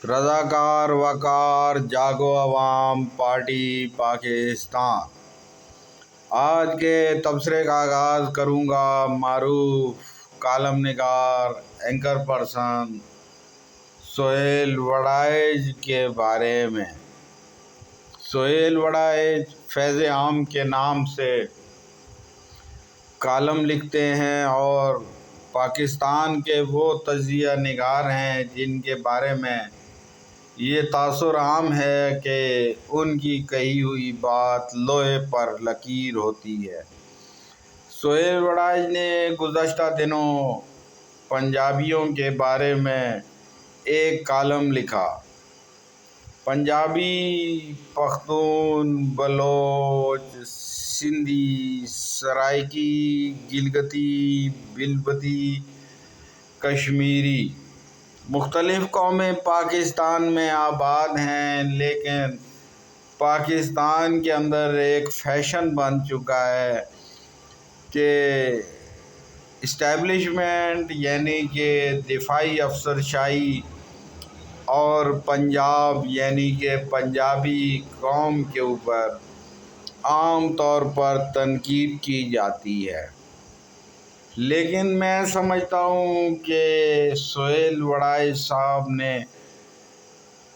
رضاکار وقار جاگو عوام پارٹی پاکستان۔ آج کے تبصرے کا آغاز کروں گا معروف کالم نگار اینکر پرسن سہیل وڑائچ کے بارے میں۔ سہیل وڑائچ فیض عام کے نام سے کالم لکھتے ہیں اور پاکستان کے وہ تجزیہ نگار ہیں جن کے بارے میں یہ تاثر عام ہے کہ ان کی کہی ہوئی بات لوہے پر لکیر ہوتی ہے۔ سہیل وڑائچ نے گزشتہ دنوں پنجابیوں کے بارے میں ایک کالم لکھا۔ پنجابی، پختون، بلوچ، سندھی، سرائکی، گلگتی، بلبتی، کشمیری مختلف قومیں پاکستان میں آباد ہیں، لیکن پاکستان کے اندر ایک فیشن بن چکا ہے کہ اسٹیبلشمنٹ یعنی کہ دفاعی افسرشاہی اور پنجاب یعنی کہ پنجابی قوم کے اوپر عام طور پر تنقید کی جاتی ہے۔ لیکن میں سمجھتا ہوں کہ سہیل وڑائچ صاحب نے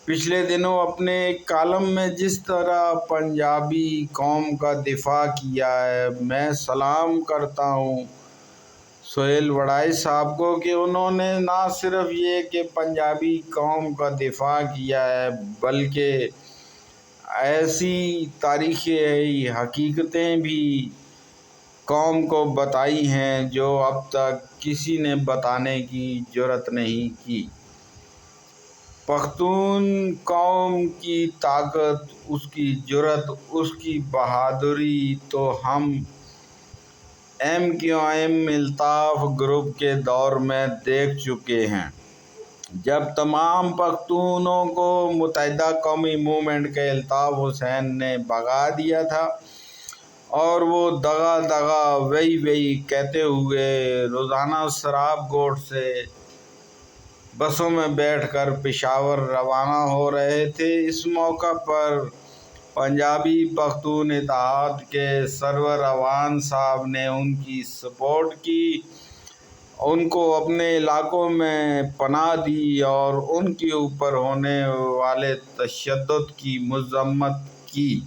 پچھلے دنوں اپنے کالم میں جس طرح پنجابی قوم کا دفاع کیا ہے، میں سلام کرتا ہوں سہیل وڑائچ صاحب کو کہ انہوں نے نہ صرف یہ کہ پنجابی قوم کا دفاع کیا ہے بلکہ ایسی تاریخی حقیقتیں بھی قوم کو بتائی ہیں جو اب تک کسی نے بتانے کی جرات نہیں کی۔ پختون قوم کی طاقت، اس کی جرات، اس کی بہادری تو ہم MQM الطاف گروپ کے دور میں دیکھ چکے ہیں، جب تمام پختونوں کو متحدہ قومی موومنٹ کے الطاف حسین نے بھگا دیا تھا اور وہ دغا وہی کہتے ہوئے روزانہ سراب گوٹ سے بسوں میں بیٹھ کر پشاور روانہ ہو رہے تھے۔ اس موقع پر پنجابی پختون اتحاد کے سرور اعوان صاحب نے ان کی سپورٹ کی، ان کو اپنے علاقوں میں پناہ دی اور ان کے اوپر ہونے والے تشدد کی مذمت کی۔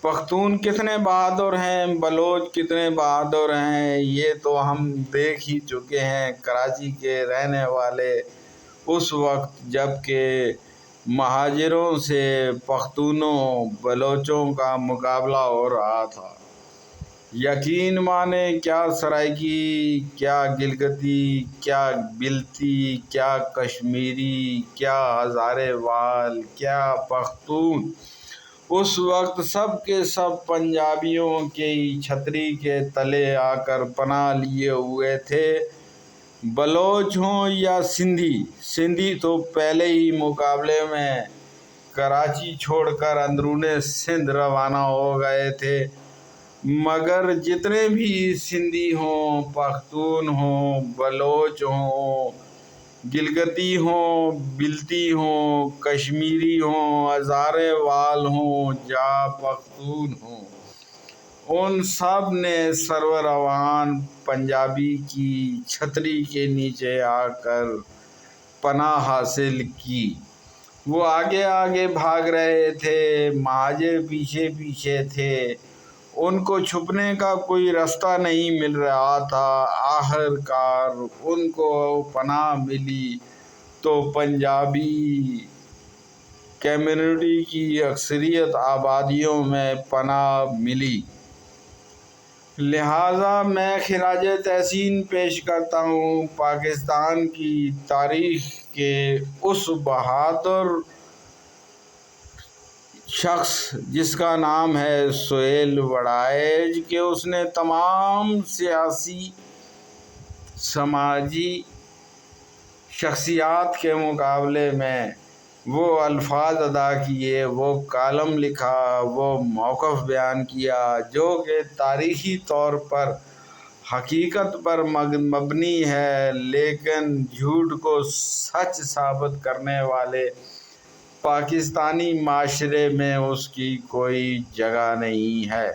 پختون کتنے بہادر ہیں، بلوچ کتنے بہادر ہیں، یہ تو ہم دیکھ ہی چکے ہیں۔ کراچی کے رہنے والے اس وقت جب کہ مہاجروں سے پختونوں بلوچوں کا مقابلہ ہو رہا تھا، یقین مانیں کیا سرائکی، کیا گلگتی، کیا بلتی، کیا کشمیری، کیا ہزارے وال، کیا پختون، اس وقت سب کے سب پنجابیوں کی چھتری کے تلے آ کر پناہ لیے ہوئے تھے۔ بلوچ ہوں یا سندھی تو پہلے ہی مقابلے میں کراچی چھوڑ کر اندرون سندھ روانہ ہو گئے تھے، مگر جتنے بھی سندھی ہوں، پختون ہوں، بلوچ ہوں، گلگتی ہوں، بلتی ہوں، کشمیری ہوں، ہزارے وال ہوں یا پختون ہوں، ان سب نے سرور اعوان پنجابی کی چھتری کے نیچے آ کر پناہ حاصل کی۔ وہ آگے بھاگ رہے تھے، مہاجر پیچھے تھے، ان کو چھپنے کا کوئی راستہ نہیں مل رہا تھا۔ آخر کار ان کو پناہ ملی تو پنجابی کمیونٹی کی اکثریت آبادیوں میں پناہ ملی۔ لہٰذا میں خراج تحسین پیش کرتا ہوں پاکستان کی تاریخ کے اس بہادر شخص جس کا نام ہے سہیل وڑائچ کہ اس نے تمام سیاسی سماجی شخصیات کے مقابلے میں وہ الفاظ ادا کیے، وہ کالم لکھا، وہ موقف بیان کیا جو کہ تاریخی طور پر حقیقت پر مبنی ہے، لیکن جھوٹ کو سچ ثابت کرنے والے پاکستانی معاشرے میں اس کی کوئی جگہ نہیں ہے۔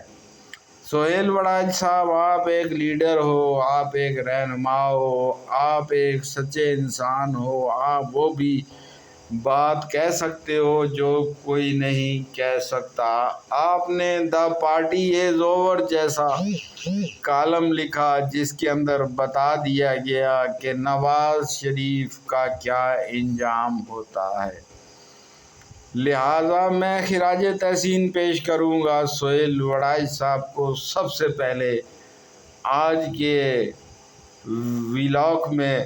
سہیل وڑاج صاحب، آپ ایک لیڈر ہو، آپ ایک رہنما ہو، آپ ایک سچے انسان ہو، آپ وہ بھی بات کہہ سکتے ہو جو کوئی نہیں کہہ سکتا۔ آپ نے دی پارٹی از اوور جیسا کالم لکھا جس کے اندر بتا دیا گیا کہ نواز شریف کا کیا انجام ہوتا ہے۔ لہٰذا میں خراج تحسین پیش کروں گا سہیل وڑاج صاحب کو سب سے پہلے آج کے ویلاگ میں،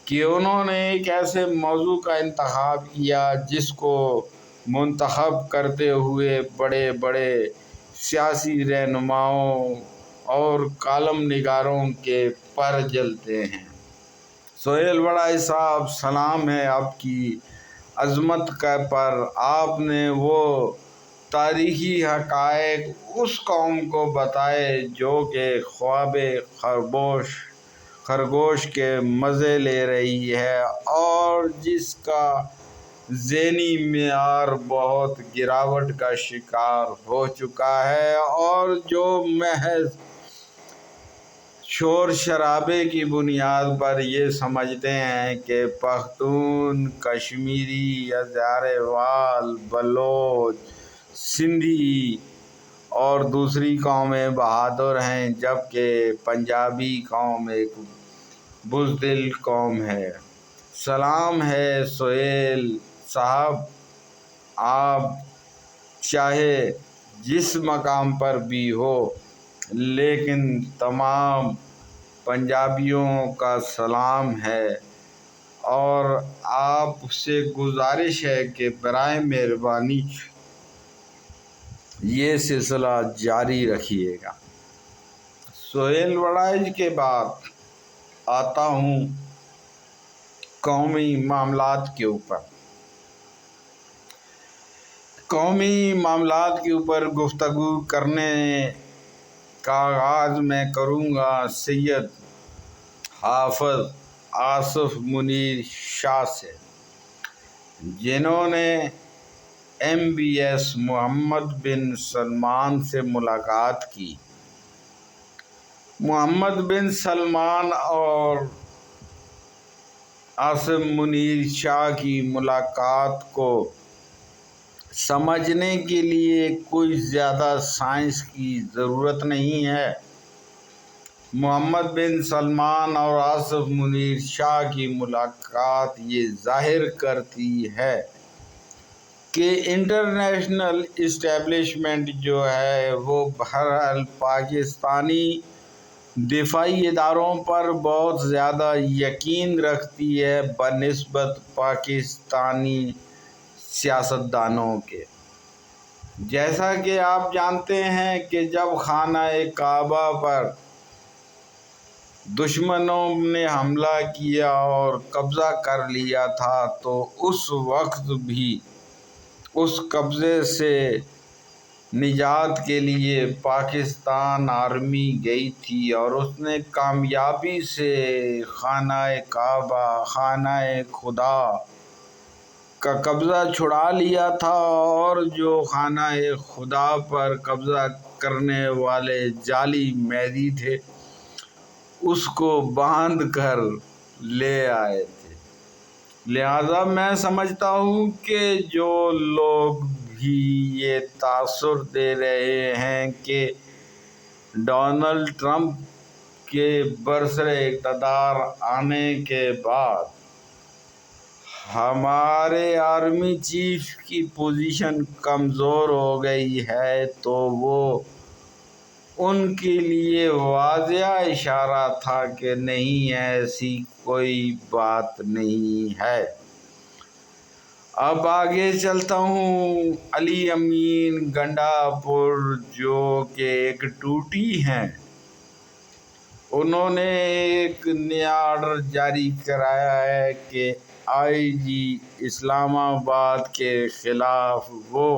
کہ انہوں نے ایک ایسے موضوع کا انتخاب کیا جس کو منتخب کرتے ہوئے بڑے بڑے سیاسی رہنماؤں اور کالم نگاروں کے پر جلتے ہیں۔ سہیل وڑاج صاحب، سلام ہے آپ کی عظمت کا پر۔ آپ نے وہ تاریخی حقائق اس قوم کو بتائے جو کہ خواب خرگوش کے مزے لے رہی ہے اور جس کا ذہنی معیار بہت گراوٹ کا شکار ہو چکا ہے، اور جو محض شور شرابے کی بنیاد پر یہ سمجھتے ہیں کہ پختون، کشمیری، ہزارے وال، بلوچ، سندھی اور دوسری قومیں بہادر ہیں، جبکہ پنجابی قوم ایک بزدل قوم ہے۔ سلام ہے سہیل صاحب، آپ چاہے جس مقام پر بھی ہو، لیکن تمام پنجابیوں کا سلام ہے، اور آپ سے گزارش ہے کہ برائے مہربانی یہ سلسلہ جاری رکھیے گا۔ سہیل وڑاج کے بعد آتا ہوں قومی معاملات کے اوپر۔ قومی معاملات کے اوپر گفتگو کرنے کا آغاز میں کروں گا سید حافظ آصف منیر شاہ سے، جنہوں نے MBS محمد بن سلمان سے ملاقات کی۔ محمد بن سلمان اور آصف منیر شاہ کی ملاقات کو سمجھنے کے لیے کوئی زیادہ سائنس کی ضرورت نہیں ہے۔ محمد بن سلمان اور آصف منیر شاہ کی ملاقات یہ ظاہر کرتی ہے کہ انٹرنیشنل اسٹیبلشمنٹ جو ہے وہ بہرحال پاکستانی دفاعی اداروں پر بہت زیادہ یقین رکھتی ہے بنسبت پاکستانی سیاستدانوں کے۔ جیسا کہ آپ جانتے ہیں کہ جب خانہ کعبہ پر دشمنوں نے حملہ کیا اور قبضہ کر لیا تھا تو اس وقت بھی اس قبضے سے نجات کے لیے پاکستان آرمی گئی تھی، اور اس نے کامیابی سے خانہ کعبہ، خانہ خدا کا قبضہ چھڑا لیا تھا، اور جو خانہ خدا پر قبضہ کرنے والے جعلی مہدی تھے اس کو باندھ کر لے آئے تھے۔ لہٰذا میں سمجھتا ہوں کہ جو لوگ بھی یہ تاثر دے رہے ہیں کہ ڈونلڈ ٹرمپ کے برسر اقتدار آنے کے بعد ہمارے آرمی چیف کی پوزیشن کمزور ہو گئی ہے، تو وہ ان کے لیے واضح اشارہ تھا کہ نہیں، ایسی کوئی بات نہیں ہے۔ اب آگے چلتا ہوں علی امین گنڈا-پور، جو کہ ایک ٹوٹی ہیں۔ انہوں نے ایک نیا آرڈر جاری کرایا ہے کہ IG اسلام آباد کے خلاف وہ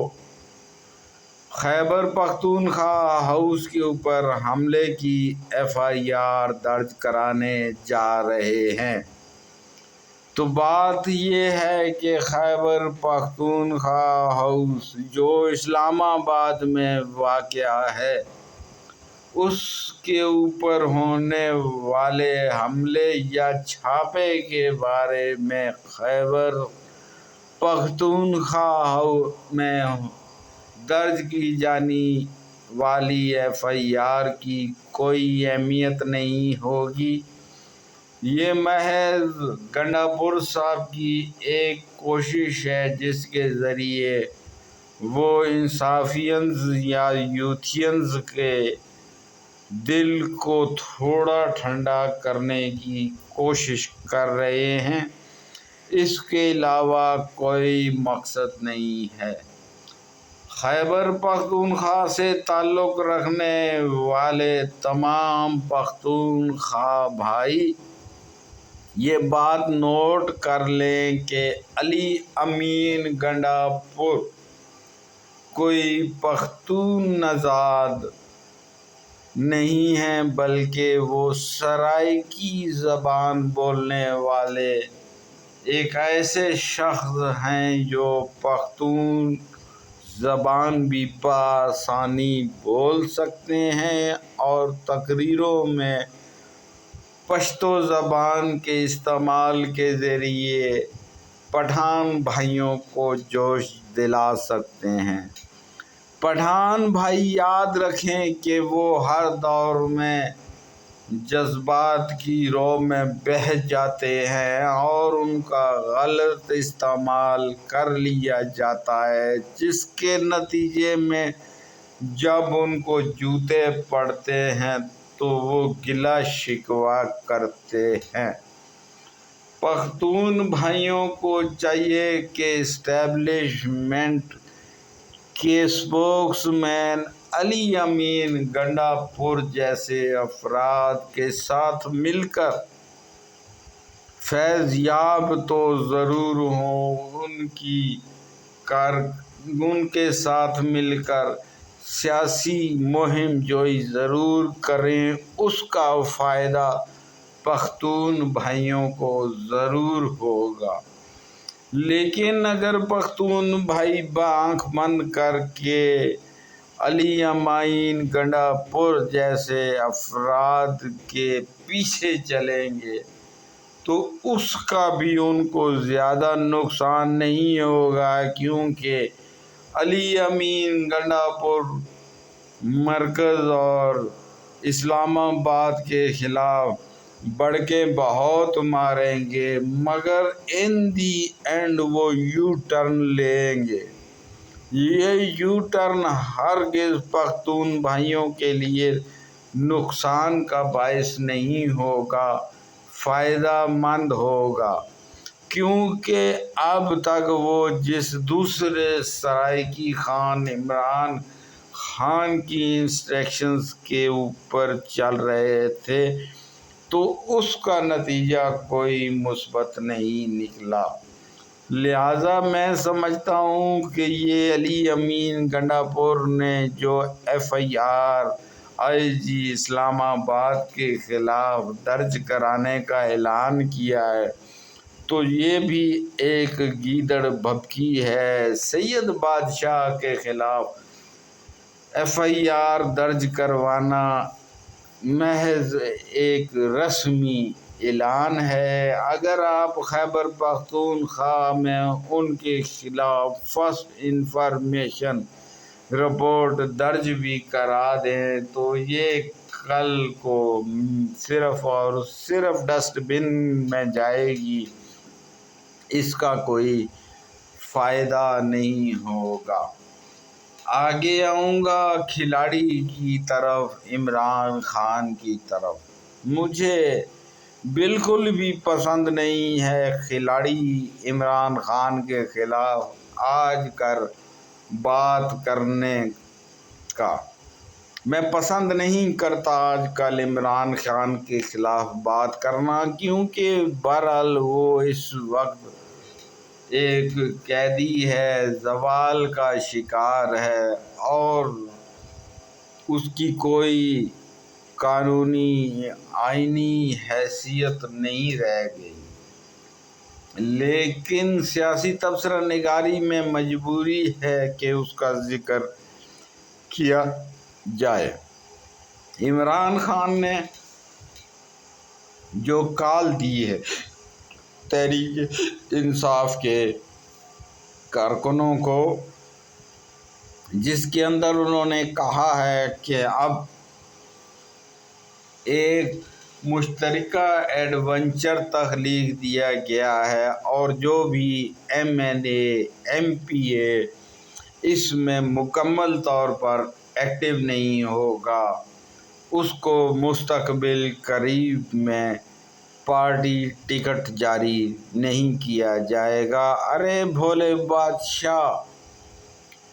خیبر پختونخوا ہاؤس کے اوپر حملے کی FIR درج کرانے جا رہے ہیں۔ تو بات یہ ہے کہ خیبر پختونخوا ہاؤس جو اسلام آباد میں واقع ہے، اس کے اوپر ہونے والے حملے یا چھاپے کے بارے میں خیبر پختونخوا میں درج کی جانے والی FIR کی کوئی اہمیت نہیں ہوگی۔ یہ محض گنڈاپور صاحب کی ایک کوشش ہے جس کے ذریعے وہ انصافیئنز یا یوتھینز کے دل کو تھوڑا ٹھنڈا کرنے کی کوشش کر رہے ہیں، اس کے علاوہ کوئی مقصد نہیں ہے۔ خیبر پختونخوا سے تعلق رکھنے والے تمام پختونخوا بھائی یہ بات نوٹ کر لیں کہ علی امین گنڈاپور کوئی پختون نژاد نہیں ہیں، بلکہ وہ سرائیکی زبان بولنے والے ایک ایسے شخص ہیں جو پختون زبان بھی بآسانی بول سکتے ہیں اور تقریروں میں پشتو زبان کے استعمال کے ذریعے پٹھان بھائیوں کو جوش دلا سکتے ہیں۔ پٹھان بھائی یاد رکھیں کہ وہ ہر دور میں جذبات کی رو میں بہہ جاتے ہیں اور ان کا غلط استعمال کر لیا جاتا ہے، جس کے نتیجے میں جب ان کو جوتے پڑتے ہیں تو وہ گلہ شکوہ کرتے ہیں۔ پختون بھائیوں کو چاہیے کہ اسٹیبلشمنٹ کے اسپوکس مین علی امین گنڈاپور جیسے افراد کے ساتھ مل کر فیض یاب تو ضرور ہوں، ان کے ساتھ مل کر سیاسی مہم جوئی ضرور کریں، اس کا فائدہ پختون بھائیوں کو ضرور ہوگا۔ لیکن اگر پختون بھائی آنکھ بند کر کے علی امین گنڈاپور جیسے افراد کے پیچھے چلیں گے تو اس کا بھی ان کو زیادہ نقصان نہیں ہوگا، کیونکہ علی امین گنڈاپور مرکز اور اسلام آباد کے خلاف بڑکیں بہت ماریں گے، مگر ان دی اینڈ وہ یو ٹرن لیں گے۔ یہ یو ٹرن ہرگز پختون بھائیوں کے لیے نقصان کا باعث نہیں ہوگا، فائدہ مند ہوگا، کیونکہ اب تک وہ جس دوسرے سرائیکی خان عمران خان کی انسٹرکشنز کے اوپر چل رہے تھے تو اس کا نتیجہ کوئی مثبت نہیں نکلا۔ لہٰذا میں سمجھتا ہوں کہ یہ علی امین گنڈاپور نے جو FIR IG اسلام آباد کے خلاف درج کرانے کا اعلان کیا ہے تو یہ بھی ایک گیدڑ بھبکی ہے۔ سید بادشاہ کے خلاف FIR درج کروانا محض ایک رسمی اعلان ہے۔ اگر آپ خیبر پختونخوا میں ان کے خلاف فرسٹ انفارمیشن رپورٹ درج بھی کرا دیں تو یہ کل کو صرف اور صرف ڈسٹ بن میں جائے گی، اس کا کوئی فائدہ نہیں ہوگا۔ آگے آؤں گا کھلاڑی کی طرف، عمران خان کی طرف۔ مجھے بالکل بھی پسند نہیں ہے کھلاڑی عمران خان کے خلاف آج کل بات کرنے کا۔ میں پسند نہیں کرتا آج کل عمران خان کے خلاف بات کرنا، کیونکہ بہرحال وہ اس وقت ایک قیدی ہے، زوال کا شکار ہے اور اس کی کوئی قانونی آئینی حیثیت نہیں رہ گئی، لیکن سیاسی تبصرہ نگاری میں مجبوری ہے کہ اس کا ذکر کیا جائے۔ عمران خان نے جو کال دی ہے تحریک انصاف کے کارکنوں کو، جس کے اندر انہوں نے کہا ہے کہ اب ایک مشترکہ ایڈونچر تخلیق دیا گیا ہے اور جو بھی M N A M P A اس میں مکمل طور پر ایکٹیو نہیں ہوگا، اس کو مستقبل قریب میں پارٹی ٹکٹ جاری نہیں کیا جائے گا۔ ارے بھولے بادشاہ،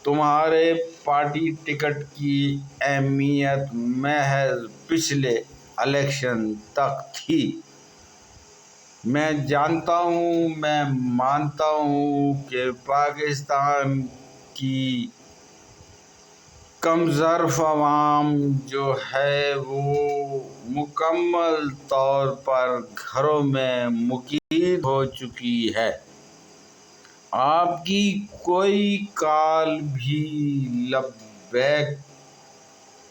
تمہارے پارٹی ٹکٹ کی اہمیت محض پچھلے الیکشن تک تھی۔ میں جانتا ہوں، میں مانتا ہوں کہ پاکستان کی کم ظرف عوام جو ہے وہ مکمل طور پر گھروں میں مقید ہو چکی ہے۔ آپ کی کوئی کال بھی لبیک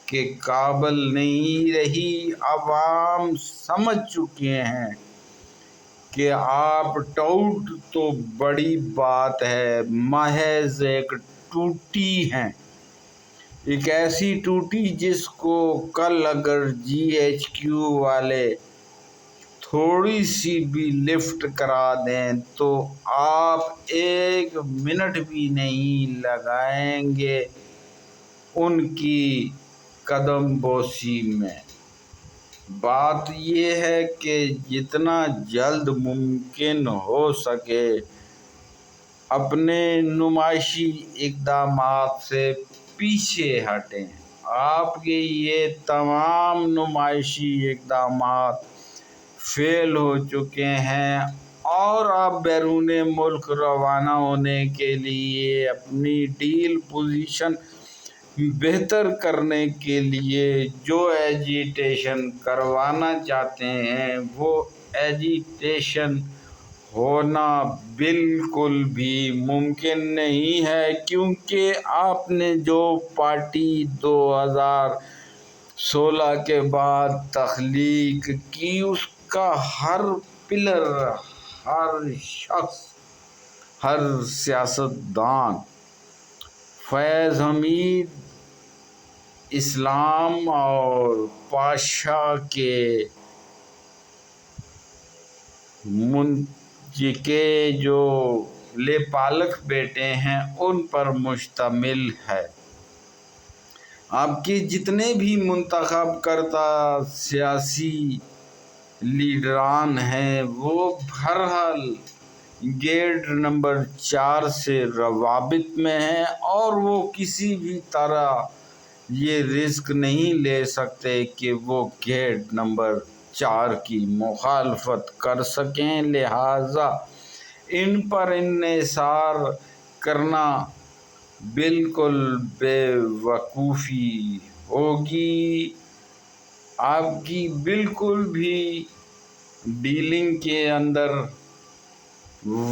کے قابل نہیں رہی۔ عوام سمجھ چکے ہیں کہ آپ ٹؤٹ تو بڑی بات ہے، محض ایک ٹوٹی ہیں، ایک ایسی ٹوٹی جس کو کل اگر جی ایچ کیو والے تھوڑی سی بھی لفٹ کرا دیں تو آپ ایک منٹ بھی نہیں لگائیں گے ان کی قدم بوسی میں۔ بات یہ ہے کہ جتنا جلد ممکن ہو سکے اپنے نمائشی اقدامات سے پیچھے ہٹیں۔ آپ کے یہ تمام نمائشی اقدامات فیل ہو چکے ہیں اور آپ بیرون ملک روانہ ہونے کے لیے اپنی ڈیل پوزیشن بہتر کرنے کے لیے جو ایجیٹیشن کروانا چاہتے ہیں وہ ایجیٹیشن ہونا بالکل بھی ممکن نہیں ہے، کیونکہ آپ نے جو پارٹی 2016 کے بعد تخلیق کی اس کا ہر پلر، ہر شخص، ہر سیاستدان فیض حمید اسلام اور پاشا کے جو لیپالک بیٹے ہیں ان پر مشتمل ہے۔ آپ کے جتنے بھی منتخب کردہ سیاسی لیڈران ہیں وہ بہرحال گیٹ نمبر 4 سے روابط میں ہیں اور وہ کسی بھی طرح یہ رسک نہیں لے سکتے کہ وہ گیٹ نمبر 4 کی مخالفت کر سکیں، لہٰذا ان پر انحصار کرنا بالکل بے وقوفی ہوگی۔ آپ کی بالکل بھی ڈیلنگ کے اندر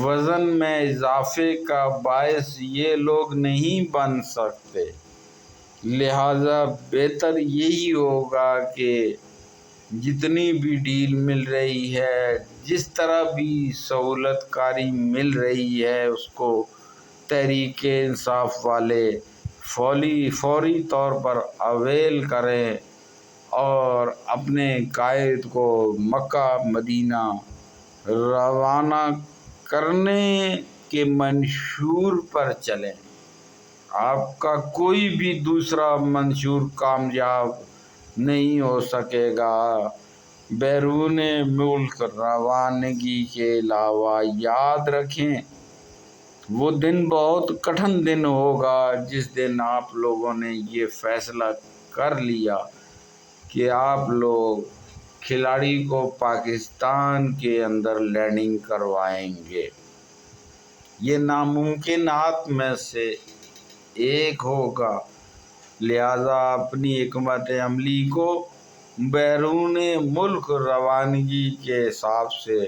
وزن میں اضافے کا باعث یہ لوگ نہیں بن سکتے، لہٰذا بہتر یہی ہوگا کہ جتنی بھی ڈیل مل رہی ہے، جس طرح بھی سہولت کاری مل رہی ہے اس کو تحریک انصاف والے فوری طور پر اویل کریں اور اپنے قائد کو مکہ مدینہ روانہ کرنے کے منشور پر چلیں۔ آپ کا کوئی بھی دوسرا منشور کامیاب نہیں ہو سکے گا۔ بیرون ملک روانگی کے علاوہ یاد رکھیں وہ دن بہت کٹھن دن ہوگا جس دن آپ لوگوں نے یہ فیصلہ کر لیا کہ آپ لوگ کھلاڑی کو پاکستان کے اندر لینڈنگ کروائیں گے۔ یہ ناممکنات میں سے ایک ہوگا، لہذا اپنی حکمت عملی کو بیرون ملک روانگی کے حساب سے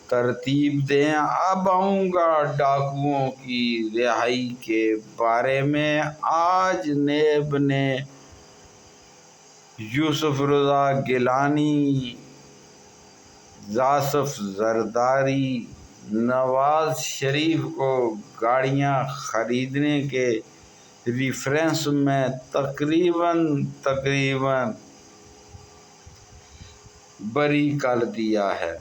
ترتیب دیں۔ اب آؤں گا ڈاکوؤں کی رہائی کے بارے میں۔ آج نیب نے یوسف رضا گیلانی، آصف زرداری، نواز شریف کو گاڑیاں خریدنے کے ریفرنس میں تقریباً بری کر دیا ہے،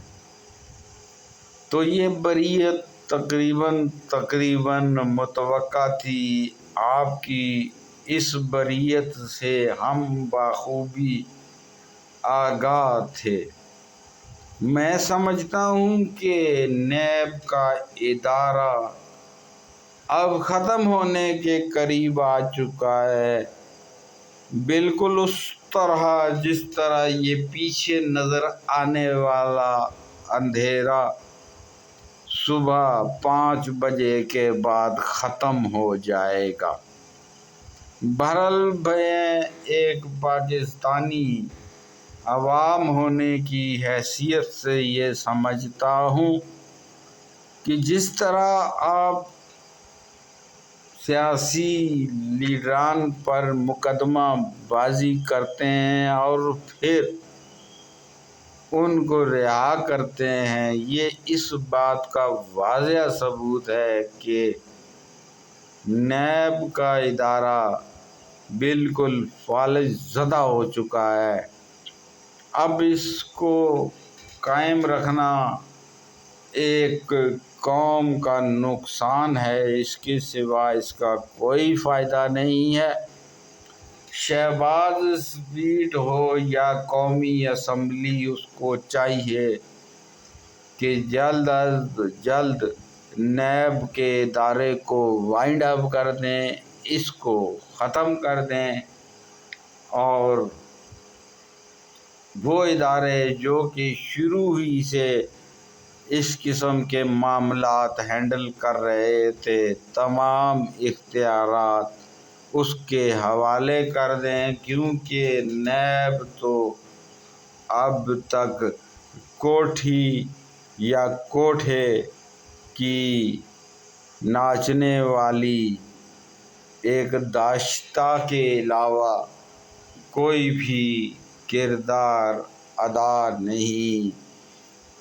تو یہ بریت تقریباً متوقع تھی۔ آپ کی اس بریت سے ہم بخوبی آگاہ تھے۔ میں سمجھتا ہوں کہ نیب کا ادارہ اب ختم ہونے کے قریب آ چکا ہے، بالکل اس طرح جس طرح یہ پیچھے نظر آنے والا اندھیرا صبح 5 بجے کے بعد ختم ہو جائے گا۔ بہرحال میں ایک پاکستانی عوام ہونے کی حیثیت سے یہ سمجھتا ہوں کہ جس طرح آپ سیاسی لیڈران پر مقدمہ بازی کرتے ہیں اور پھر ان کو رہا کرتے ہیں، یہ اس بات کا واضح ثبوت ہے کہ نیب کا ادارہ بالکل فالج زدہ ہو چکا ہے۔ اب اس کو قائم رکھنا ایک قوم کا نقصان ہے، اس کے سوا اس کا کوئی فائدہ نہیں ہے۔ شہباز اسپیٹ ہو یا قومی اسمبلی، اس کو چاہیے کہ جلد از جلد نیب کے ادارے کو وائنڈ اپ کر دیں، اس کو ختم کر دیں، اور وہ ادارے جو کہ شروع ہی سے اس قسم کے معاملات ہینڈل کر رہے تھے، تمام اختیارات اس کے حوالے کر دیں، کیونکہ نیب تو اب تک کوٹھی یا کوٹھے کی ناچنے والی ایک داشتہ کے علاوہ کوئی بھی کردار ادا نہیں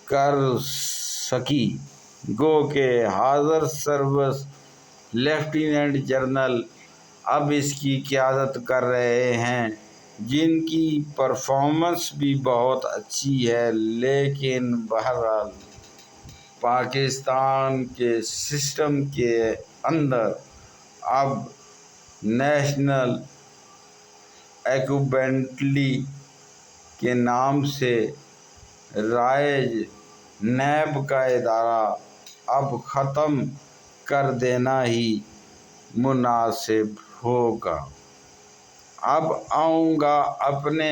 کر سکی۔ گو کہ حاضر سروس لیفٹیننٹ جنرل اب اس کی قیادت کر رہے ہیں، جن کی پرفارمنس بھی بہت اچھی ہے، لیکن بہرحال پاکستان کے سسٹم کے اندر اب نیشنل اکاؤنٹیبلٹی کے نام سے رائج نیب کا ادارہ اب ختم کر دینا ہی مناسب ہوگا۔ اب آؤں گا اپنے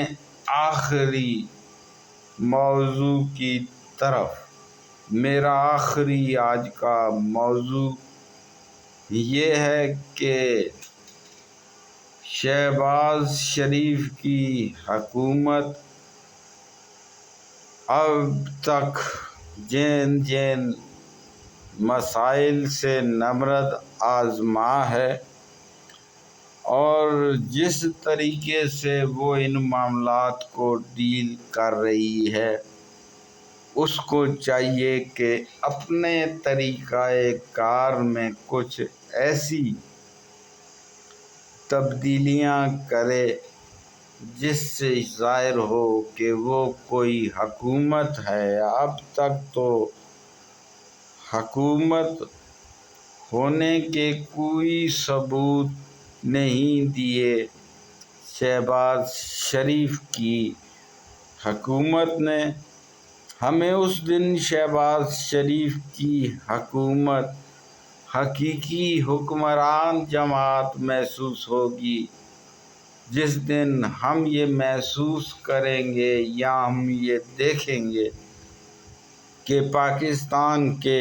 آخری موضوع کی طرف۔ میرا آخری آج کا موضوع یہ ہے کہ شہباز شریف کی حکومت اب تک جن مسائل سے نبرد آزما ہے اور جس طریقے سے وہ ان معاملات کو ڈیل کر رہی ہے، اس کو چاہیے کہ اپنے طریقہ کار میں کچھ ایسی تبدیلیاں کرے جس سے ظاہر ہو کہ وہ کوئی حکومت ہے۔ اب تک تو حکومت ہونے کے کوئی ثبوت نہیں دیے شہباز شریف کی حکومت نے۔ ہمیں اس دن شہباز شریف کی حکومت حقیقی حکمران جماعت محسوس ہوگی، جس دن ہم یہ محسوس کریں گے یا ہم یہ دیکھیں گے کہ پاکستان کے